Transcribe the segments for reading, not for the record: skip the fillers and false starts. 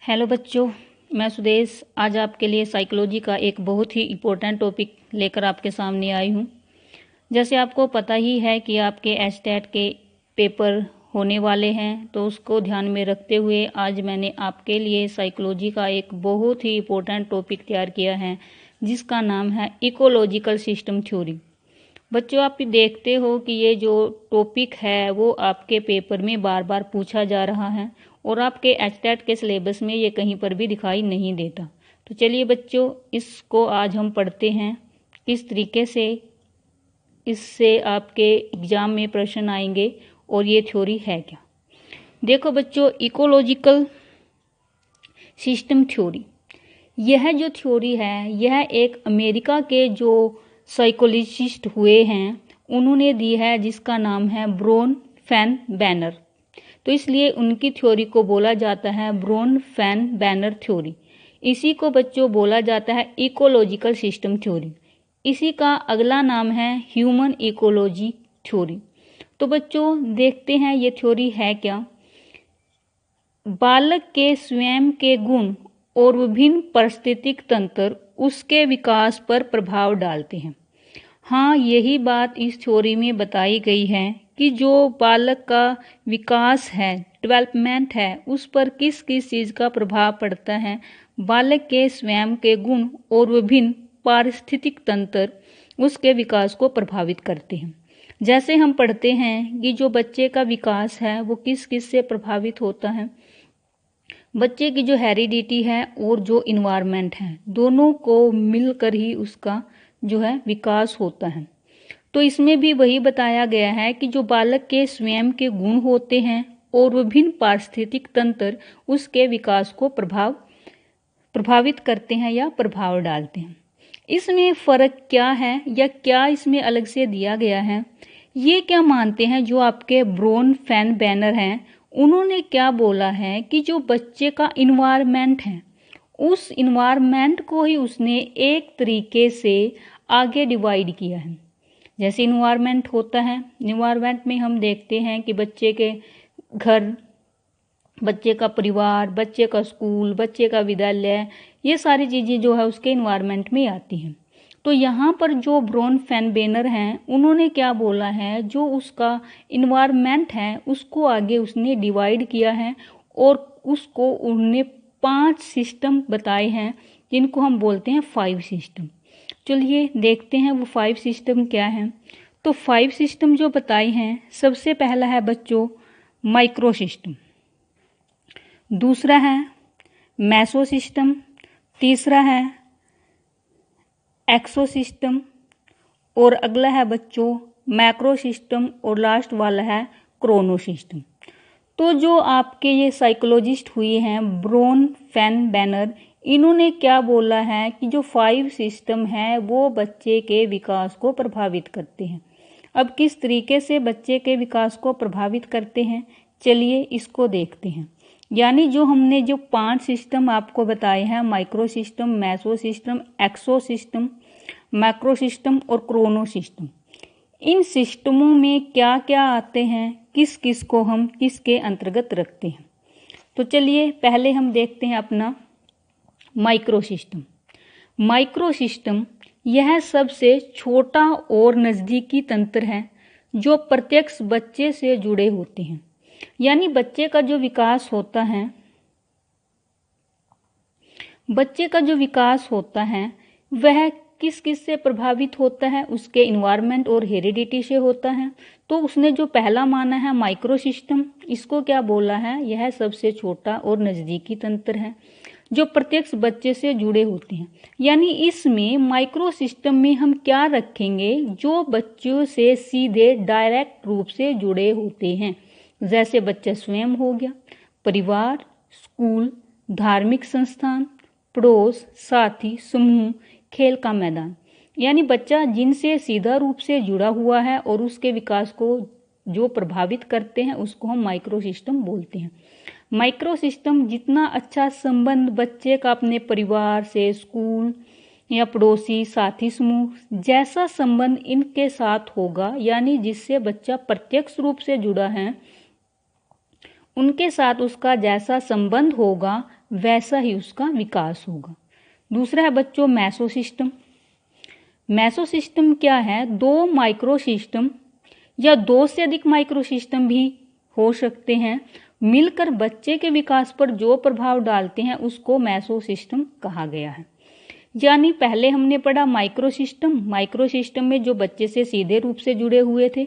Hello बच्चों, मैं सुदेश आज आपके लिए साइकोलॉजी का एक बहुत ही इम्पोर्टेंट टॉपिक लेकर आपके सामने आई हूँ। जैसे आपको पता ही है कि आपके एचटेट के पेपर होने वाले हैं, तो उसको ध्यान में रखते हुए आज मैंने आपके लिए साइकोलॉजी का एक बहुत ही इम्पोर्टेंट टॉपिक तैयार किया है, जिसका नाम है इकोलॉजिकल सिस्टम थ्योरी। बच्चों, आप देखते हो कि ये जो टॉपिक है वो आपके पेपर में बार बार पूछा जा रहा है और आपके एचटेट के सिलेबस में ये कहीं पर भी दिखाई नहीं देता। तो चलिए बच्चों, इसको आज हम पढ़ते हैं किस तरीके से इससे आपके एग्ज़ाम में प्रश्न आएंगे और ये थ्योरी है क्या। देखो बच्चों, इकोलॉजिकल सिस्टम थ्योरी, यह जो थ्योरी है यह एक अमेरिका के जो साइकोलॉजिस्ट हुए हैं उन्होंने दी है, जिसका नाम है ब्रोन फैन बैनर। तो इसलिए उनकी थ्योरी को बोला जाता है ब्रोन फैन बैनर थ्योरी। इसी को बच्चों बोला जाता है इकोलॉजिकल सिस्टम थ्योरी। इसी का अगला नाम है ह्यूमन इकोलॉजी थ्योरी। तो बच्चों देखते हैं ये थ्योरी है क्या। बालक के स्वयं के गुण और विभिन्न पारिस्थितिक तंत्र उसके विकास पर प्रभाव डालते हैं। हाँ, यही बात इस थ्योरी में बताई गई है कि जो बालक का विकास है, डेवलपमेंट है, उस पर किस किस चीज़ का प्रभाव पड़ता है। बालक के स्वयं के गुण और विभिन्न पारिस्थितिक तंत्र उसके विकास को प्रभावित करते हैं। जैसे हम पढ़ते हैं कि जो बच्चे का विकास है वो किस किस से प्रभावित होता है। बच्चे की जो हेरिडिटी है और जो इन्वायरमेंट है, दोनों को मिलकर ही उसका जो है विकास होता है। तो इसमें भी वही बताया गया है कि जो बालक के स्वयं के गुण होते हैं और विभिन्न पारिस्थितिक तंत्र उसके विकास को प्रभावित करते हैं या प्रभाव डालते हैं। इसमें फ़र्क क्या है या क्या इसमें अलग से दिया गया है, ये क्या मानते हैं जो आपके ब्रोन फैन बैनर हैं, उन्होंने क्या बोला है कि जो बच्चे का इन्वायरमेंट है उस इन्वायरमेंट को ही उसने एक तरीके से आगे डिवाइड किया है। जैसे इन्वायरमेंट होता है, इन्वायरमेंट में हम देखते हैं कि बच्चे के घर, बच्चे का परिवार, बच्चे का स्कूल, बच्चे का विद्यालय, ये सारी चीज़ें जो है उसके इन्वायरमेंट में आती हैं। तो यहाँ पर जो ब्रोन फैन बैनर हैं उन्होंने क्या बोला है, जो उसका इन्वायरमेंट है उसको आगे उसने डिवाइड किया है और उसको उन्होंने 5 सिस्टम बताए हैं, जिनको हम बोलते हैं 5 सिस्टम। चलिए देखते हैं वो 5 सिस्टम क्या हैं। तो 5 सिस्टम जो बताए हैं, सबसे पहला है बच्चों माइक्रो सिस्टम, दूसरा है मैसो सिस्टम, तीसरा है एक्सो सिस्टम और अगला है बच्चों मैक्रो सिस्टम और लास्ट वाला है क्रोनो सिस्टम। तो जो आपके ये साइकोलॉजिस्ट हुए हैं ब्रोन फैन बैनर, इन्होंने क्या बोला है कि जो 5 सिस्टम है वो बच्चे के विकास को प्रभावित करते हैं। अब किस तरीके से बच्चे के विकास को प्रभावित करते हैं, चलिए इसको देखते हैं। यानी जो हमने जो 5 सिस्टम आपको बताए हैं, माइक्रो सिस्टम, मैसो सिस्टम, एक्सो सिस्टम, मैक्रो सिस्टम और क्रोनो सिस्टम, इन सिस्टमों में क्या क्या आते हैं, किस किस को हम किसके अंतर्गत रखते हैं। तो चलिए पहले हम देखते हैं अपना माइक्रो सिस्टम। माइक्रो सिस्टम यह सबसे छोटा और नज़दीकी तंत्र है जो प्रत्यक्ष बच्चे से जुड़े होते हैं। यानी बच्चे का जो विकास होता है, बच्चे का जो विकास होता है वह किस किस से प्रभावित होता है, उसके इन्वायरमेंट और हेरिडिटी से होता है। तो उसने जो पहला माना है माइक्रो सिस्टम, इसको क्या बोला है, यह सबसे छोटा और नज़दीकी तंत्र है जो प्रत्यक्ष बच्चे से जुड़े होते हैं। यानी इसमें माइक्रो सिस्टम में हम क्या रखेंगे, जो बच्चों से सीधे डायरेक्ट रूप से जुड़े होते हैं। जैसे बच्चा स्वयं हो गया, परिवार, स्कूल, धार्मिक संस्थान, पड़ोस, साथी, समूह, खेल का मैदान। यानी बच्चा जिनसे सीधा रूप से जुड़ा हुआ है और उसके विकास को जो प्रभावित करते हैं उसको हम माइक्रो सिस्टम बोलते हैं। माइक्रो सिस्टम जितना अच्छा संबंध बच्चे का अपने परिवार से, स्कूल या पड़ोसी, साथी समूह जैसा संबंध इनके साथ होगा, यानी जिससे बच्चा प्रत्यक्ष रूप से जुड़ा है, उनके साथ उसका जैसा संबंध होगा वैसा ही उसका विकास होगा। दूसरा है बच्चों मेसोसिस्टम। मेसोसिस्टम क्या है? दो माइक्रोसिस्टम या दो से अधिक माइक्रोसिस्टम भी हो सकते हैं, मिलकर बच्चे के विकास पर जो प्रभाव डालते हैं उसको मेसोसिस्टम कहा गया है। यानी पहले हमने पढ़ा माइक्रोसिस्टम, माइक्रोसिस्टम में जो बच्चे से सीधे रूप से जुड़े हुए थे,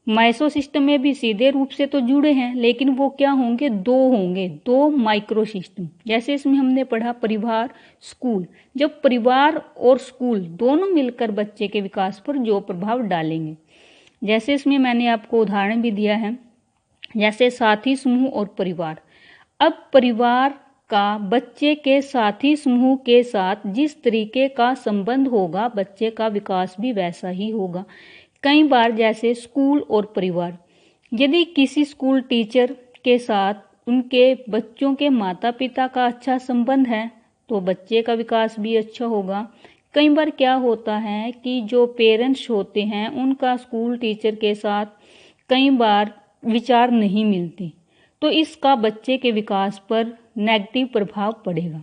मेसोसिस्टम में भी सीधे रूप से तो जुड़े हैं, लेकिन वो क्या होंगे? दो माइक्रोसिस्टम। जैसे इसमें हमने पढ़ा परिवार, स्कूल। जब परिवार और स्कूल दोनों मिलकर बच्चे के विकास पर जो प्रभाव डालेंगे, जैसे इसमें मैंने आपको उदाहरण भी दिया है, जैसे साथी समूह और परिवार। अब परिवार का बच्चे के साथी समूह के साथ जिस तरीके का संबंध होगा, बच्चे का विकास भी वैसा ही होगा। कई बार जैसे स्कूल और परिवार, यदि किसी स्कूल टीचर के साथ उनके बच्चों के माता पिता का अच्छा संबंध है तो बच्चे का विकास भी अच्छा होगा। कई बार क्या होता है कि जो पेरेंट्स होते हैं उनका स्कूल टीचर के साथ कई बार विचार नहीं मिलते, तो इसका बच्चे के विकास पर नेगेटिव प्रभाव पड़ेगा।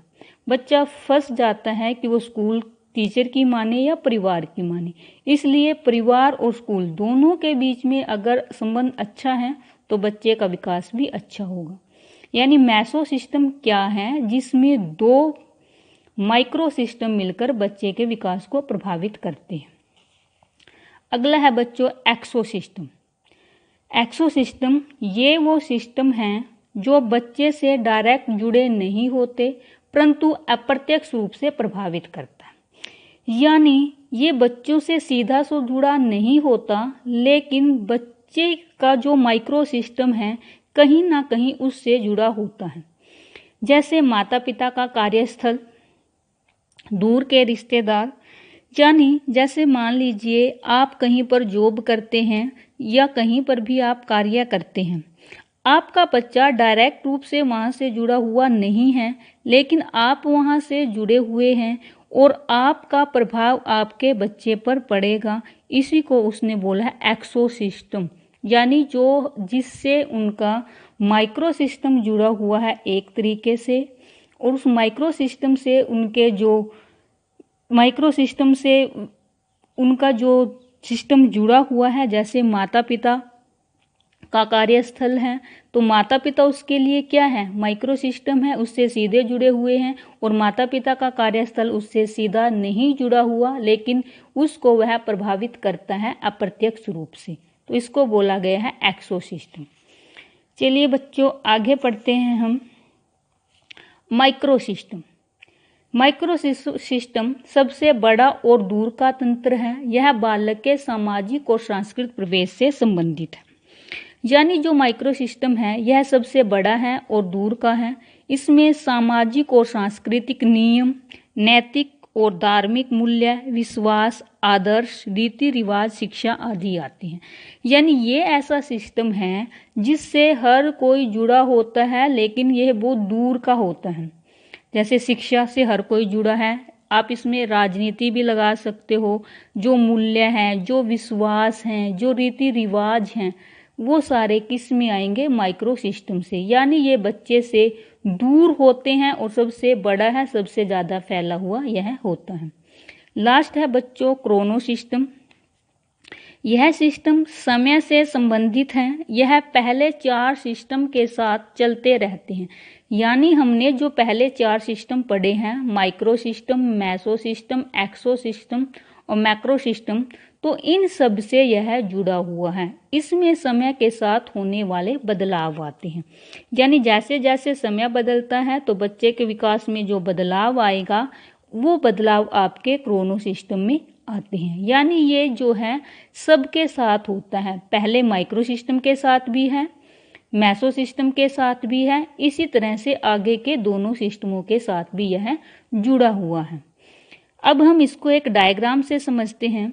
बच्चा फंस जाता है कि वो स्कूल टीचर की माने या परिवार की माने। इसलिए परिवार और स्कूल दोनों के बीच में अगर संबंध अच्छा है तो बच्चे का विकास भी अच्छा होगा। यानी मेसो सिस्टम क्या है? जिसमें दो माइक्रो सिस्टम मिलकर बच्चे के विकास को प्रभावित करते हैं। अगला है बच्चों एक्सो सिस्टम। एक्सो सिस्टम ये वो सिस्टम हैं जो बच्चे से डायरेक्ट जुड़े नहीं होते परंतु अप्रत्यक्ष रूप से प्रभावित करता है। यानी ये बच्चों से सीधा सो जुड़ा नहीं होता, लेकिन बच्चे का जो माइक्रो सिस्टम है कहीं ना कहीं उससे जुड़ा होता है। जैसे माता पिता का कार्यस्थल, दूर के रिश्तेदार। यानी जैसे मान लीजिए आप कहीं पर जॉब करते हैं या कहीं पर भी आप कार्य करते हैं, आपका बच्चा डायरेक्ट रूप से वहाँ से जुड़ा हुआ नहीं है, लेकिन आप वहाँ से जुड़े हुए हैं और आपका प्रभाव आपके बच्चे पर पड़ेगा। इसी को उसने बोला है एक्सो सिस्टम, यानी जो जिससे उनका माइक्रो सिस्टम जुड़ा हुआ है एक तरीके से, और उस माइक्रो सिस्टम से उनके जो माइक्रो सिस्टम से उनका जो सिस्टम जुड़ा हुआ है, जैसे माता पिता का कार्यस्थल है तो माता पिता उसके लिए क्या है? माइक्रो सिस्टम है, उससे सीधे जुड़े हुए हैं। और माता पिता का कार्यस्थल उससे सीधा नहीं जुड़ा हुआ, लेकिन उसको वह प्रभावित करता है अप्रत्यक्ष रूप से, तो इसको बोला गया है एक्सो सिस्टम। चलिए बच्चों आगे पढ़ते हैं हम माइक्रो सिस्टम। माइक्रो सिस्टम सबसे बड़ा और दूर का तंत्र है। यह बालक के सामाजिक और सांस्कृतिक प्रवेश से संबंधित है। यानी जो माइक्रो सिस्टम है यह सबसे बड़ा है और दूर का है। इसमें सामाजिक और सांस्कृतिक नियम, नैतिक और धार्मिक मूल्य, विश्वास, आदर्श, रीति रिवाज, शिक्षा आदि आती हैं। यानी ये ऐसा सिस्टम है जिससे हर कोई जुड़ा होता है, लेकिन यह बहुत दूर का होता है। जैसे शिक्षा से हर कोई जुड़ा है, आप इसमें राजनीति भी लगा सकते हो। जो मूल्य हैं, जो विश्वास हैं, जो रीति रिवाज हैं, वो सारे किस में आएंगे? माइक्रो सिस्टम से। यानी ये बच्चे से दूर होते हैं और सबसे बड़ा है, सबसे ज़्यादा फैला हुआ यह होता है। लास्ट है बच्चों क्रोनो सिस्टम। यह सिस्टम समय से संबंधित है। यह पहले 4 सिस्टम के साथ चलते रहते हैं। यानी हमने जो पहले 4 सिस्टम पढ़े हैं, माइक्रो सिस्टम, मेसो सिस्टम, एक्सो सिस्टम और मैक्रो सिस्टम, तो इन सब से यह जुड़ा हुआ है। इसमें समय के साथ होने वाले बदलाव आते हैं। यानी जैसे जैसे समय बदलता है तो बच्चे के विकास में जो बदलाव आएगा वो बदलाव आपके क्रोनो सिस्टम में आते हैं। यानी ये जो है सबके साथ होता है। पहले माइक्रो सिस्टम के साथ भी है, मेसो सिस्टम के साथ भी है, इसी तरह से आगे के दोनों सिस्टमों के साथ भी यह जुड़ा हुआ है। अब हम इसको एक डायग्राम से समझते हैं।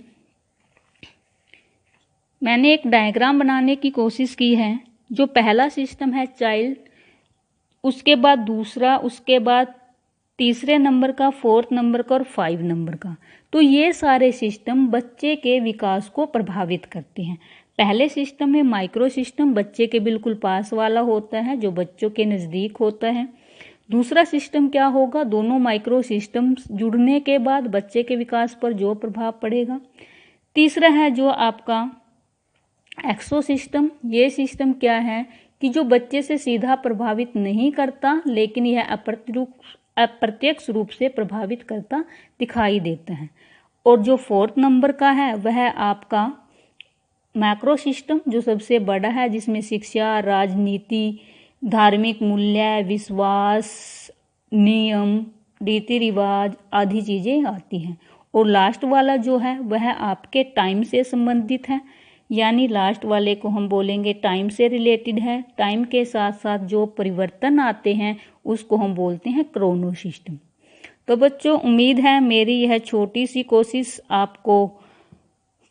मैंने एक डायग्राम बनाने की कोशिश की है। जो पहला सिस्टम है चाइल्ड, उसके बाद दूसरा, उसके बाद तीसरे नंबर का, 4th नंबर का और 5 नंबर का। तो ये सारे सिस्टम बच्चे के विकास को प्रभावित करते हैं। पहले सिस्टम में माइक्रो सिस्टम बच्चे के बिल्कुल पास वाला होता है, जो बच्चों के नज़दीक होता है। दूसरा सिस्टम क्या होगा, दोनों माइक्रो सिस्टम जुड़ने के बाद बच्चे के विकास पर जो प्रभाव पड़ेगा। तीसरा है जो आपका एक्सो सिस्टम। ये सिस्टम क्या है कि जो बच्चे से सीधा प्रभावित नहीं करता, लेकिन यह अप्रत्यक्ष रूप से प्रभावित करता दिखाई देता है। और जो फोर्थ नंबर का है वह आपका मैक्रो सिस्टम, जो सबसे बड़ा है, जिसमें शिक्षा, राजनीति, धार्मिक मूल्य, विश्वास, नियम, रीति रिवाज आदि चीज़ें आती हैं। और लास्ट वाला जो है वह आपके टाइम से संबंधित है, यानी लास्ट वाले को हम बोलेंगे टाइम से रिलेटेड है। टाइम के साथ साथ जो परिवर्तन आते हैं उसको हम बोलते हैं क्रोनो सिस्टम। तो बच्चों, उम्मीद है मेरी यह छोटी सी कोशिश आपको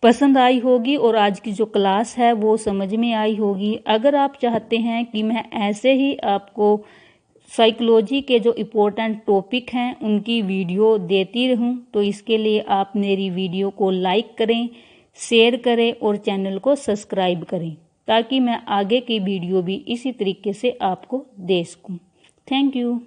पसंद आई होगी और आज की जो क्लास है वो समझ में आई होगी। अगर आप चाहते हैं कि मैं ऐसे ही आपको साइकोलॉजी के जो इम्पोर्टेंट टॉपिक हैं उनकी वीडियो देती रहूं, तो इसके लिए आप मेरी वीडियो को लाइक करें, शेयर करें और चैनल को सब्सक्राइब करें, ताकि मैं आगे की वीडियो भी इसी तरीके से आपको दे सकूं। Thank you.